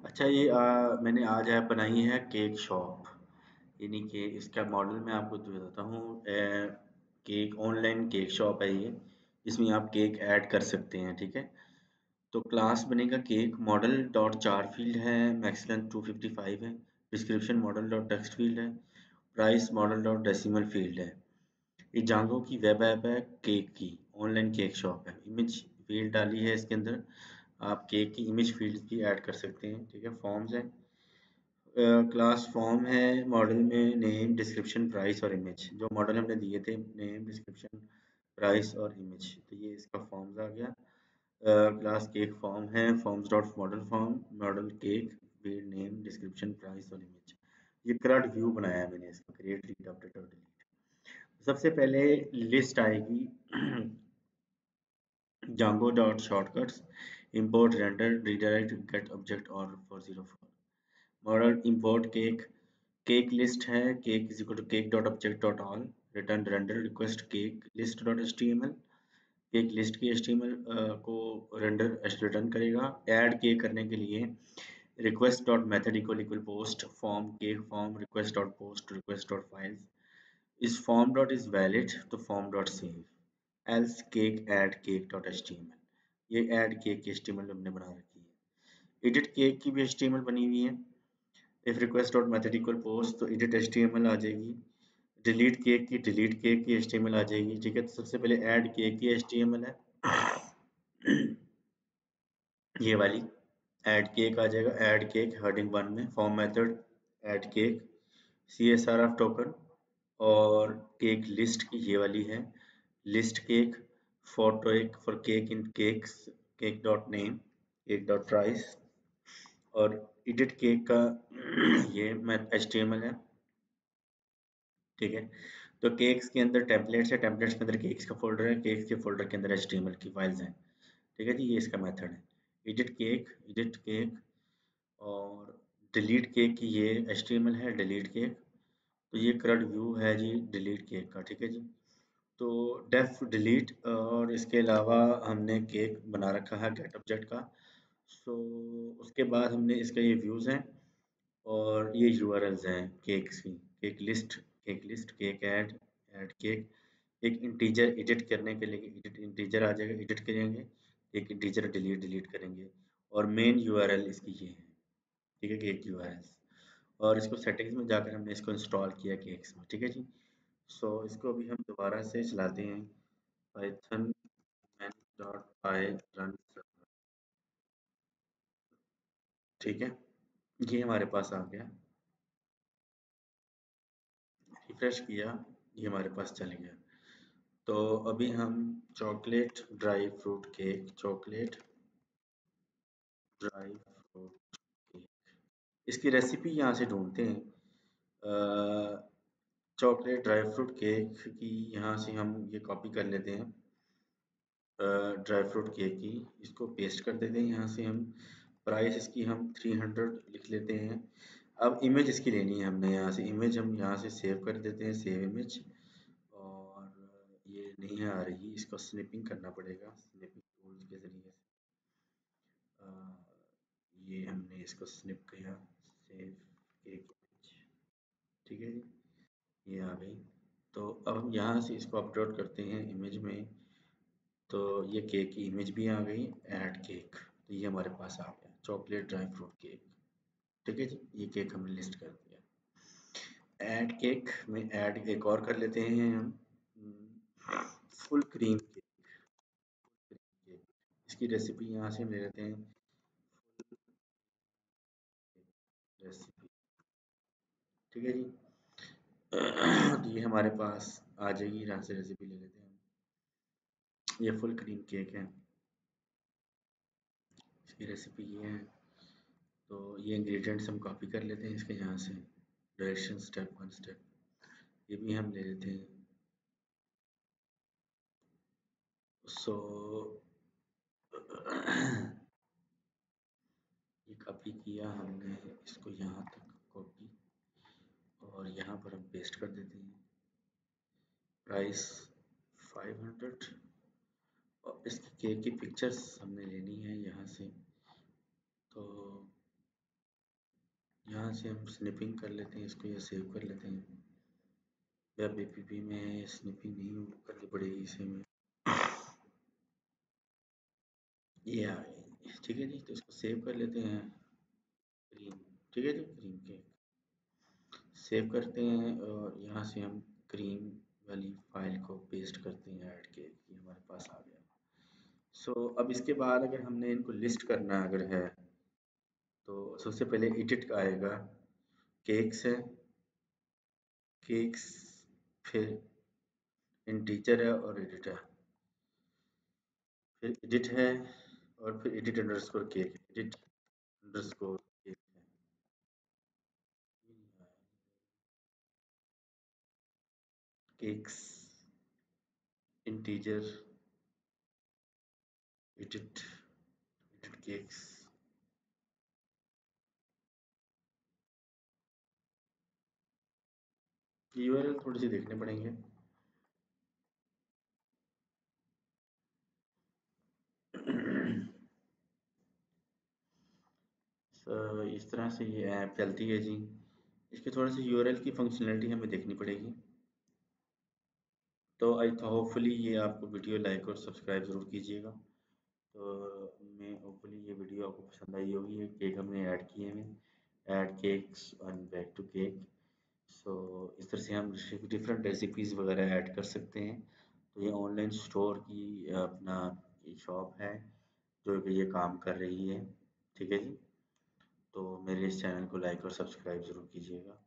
अच्छा ये मैंने आज ऐप बनाई है केक शॉप। यानी कि इसका मॉडल मैं आपको बताता हूँ। केक ऑनलाइन केक शॉप है ये। इसमें आप केक ऐड कर सकते हैं, ठीक है। तो क्लास बनेगा cake model dot char field है, मैक्स लेंथ 255 है, description model dot text field है, price model dot decimal field है। ये जांगो की वेब ऐप है, केक की ऑनलाइन केक शॉप है। इमेज फील्ड डाली है इसके अंदर, आप केक की इमेज फील्ड भी ऐड कर सकते हैं, ठीक है। फॉर्म्स है, क्लास फॉर्म है, मॉडल में नेम डिस्क्रिप्शन प्राइस और इमेज। जो मॉडल हमने दिए थे, नेम डिस्क्रिप्शन प्राइस और इमेज, तो ये इसका फॉर्म्स आ गया। क्लास केक फॉर्म है, forms dot model form model cake field name description price और इमेज। ये करंट व्यू बनाया है मैंने इसका, क्रिएट रीड अपडेट और डिलीट। सबसे पहले लिस्ट आएगी Django dot shortcuts import render redirect get object or 404 model import cake list है, cake is equal to cake dot object dot all return render request cake list dot html। Cake list की html को render return करेगा। Add cake करने के लिए request dot method equal equal post form cake form request dot post request dot files इस form dot is valid तो form dot save else cake add cake dot html। ये add cake की html हमने बना रखी है। Edit cake की भी html बनी हुई है। If request dot method equal post तो एडिट html आ जाएगी। डिलीट केक की html आ जाएगी, ठीक है। तो सबसे पहले ऐड केक की html है ये वाली। ऐड केक आ जाएगा, ऐड केक हेडिंग 1 में form method add cake CSRF token और केक लिस्ट की ये वाली है लिस्ट केक फोटो एक for cake in cakes cake dot name cake dot price और एडिट केक का ये मैं HTML है, ठीक है। तो केक्स के अंदर टेम्पलेट्स है, टेम्पलेट्स के अंदर केक्स का फोल्डर है, केक्स के फोल्डर के अंदर HTML की फाइल्स हैं, ठीक है जी। ये इसका मेथड है एडिट केक और डिलीट केक की ये HTML है डिलीट केक। तो ये करंट व्यू है जी डिलीट केक का, ठीक है जी। तो डेफ डिलीट और इसके अलावा हमने केक बना रखा है गेट ऑब्जेक्ट का। सो उसके बाद हमने इसका ये व्यूज़ हैं और ये यूआरएल्स हैं केक्स की। Cake list cake add cake. एक इंटीजर एडिट करने के लिए एडिट इंटीजर आ जाएगा, एडिट करेंगे। एक इंटीजर डिलीट करेंगे और मेन यूआरएल इसकी ये है, ठीक है, केक यूआरएल्स। और इसको सेटिंग्स में जाकर हमने इसको इंस्टॉल किया केक्स में, ठीक है जी। सो इसको अभी हम दोबारा से चलाते हैं पाइथन डॉट पाई रन, ठीक है। ये हमारे पास आ गया, रिफ्रेश किया, ये हमारे पास चल गया। तो अभी हम chocolate dry fruit cake chocolate dry fruit cake इसकी रेसिपी यहाँ से ढूंढते हैं। चॉकलेट ड्राई फ्रूट केक की यहाँ से हम ये कॉपी कर लेते हैं। ड्राई फ्रूट केक की इसको पेस्ट कर देते हैं यहाँ से हम। प्राइस इसकी हम 300 लिख लेते हैं। अब इमेज इसकी लेनी है हमने, यहाँ से इमेज हम यहाँ से सेव कर देते हैं, सेव इमेज। और ये नहीं आ रही, इसको स्निपिंग करना पड़ेगा स्निपिंग टूल्स के ज़रिए से। अ, ये हमने इसको स्निप किया, सेव केक इमेज, ठीक है जी। ये आ गई। तो अब हम यहाँ से इसको अपलोड करते हैं इमेज में। तो ये केक की इमेज भी आ गई, ऐड केक। तो ये हमारे पास आ गया चॉकलेट ड्राई फ्रूट केक, ठीक है जी। ये केक हमने लिस्ट कर दिया। ऐड केक में ऐड एक और कर लेते हैं हम, फुल क्रीम केक। इसकी रेसिपी यहाँ से हम ले लेते हैं, रेसिपी, ठीक है जी। तो ये हमारे पास आ जाएगी, यहाँ से रेसिपी ले लेते हैं। ये फुल क्रीम केक है, इसकी रेसिपी ये है। तो ये इंग्रेडिएंट्स हम कॉपी कर लेते हैं इसके यहाँ से, डायरेक्शन स्टेप 1 स्टेप ये भी हम ले लेते हैं। सो ये कॉपी किया हमने, इसको यहाँ तक कॉपी और यहाँ पर हम पेस्ट कर देते हैं। प्राइस 500 और इसकी केक की पिक्चर्स हमने लेनी है यहाँ से। तो यहाँ से हम स्निपिंग कर लेते हैं इसको, या सेव कर लेते हैं। वेब एपीपी में स्निपिंग नहीं करनी पड़ेगी इसे में। ये आ गई, ठीक है जी। तो इसको सेव कर लेते हैं, क्रीम, ठीक है जी, क्रीम केक सेव करते हैं। और यहाँ से हम क्रीम वाली फाइल को पेस्ट करते हैं, ऐड केक, ये हमारे पास आ गया। सो अब इसके बाद अगर हमने इनको लिस्ट करना अगर है तो सबसे पहले एडिट का आएगा, केक्स है, केक्स, फिर इंटीजर है और एडिट है, फिर एडिट है, और फिर edit underscore cake, edit underscore cake है। Cakes, integer, edit, edit cakes. URL थोड़ी सी देखने पड़ेंगे। इस तरह से ये ऐप चलती है जी। इसके थोड़ा सा यूआरएल की फंक्शनलिटी हमें देखनी पड़ेगी। तो आई होपफुली ये आपको वीडियो लाइक और सब्सक्राइब ज़रूर कीजिएगा। तो मैं होपफुली ये वीडियो आपको पसंद आई होगी। ये केक हमने ऐड किए हैं, add cakes on back to cake. So इस तरह से हम डिफरेंट रेसिपीज़ वगैरह ऐड कर सकते हैं। तो ये ऑनलाइन स्टोर की अपना शॉप है जो कि ये काम कर रही है, ठीक है जी। तो मेरे इस चैनल को लाइक और सब्सक्राइब ज़रूर कीजिएगा।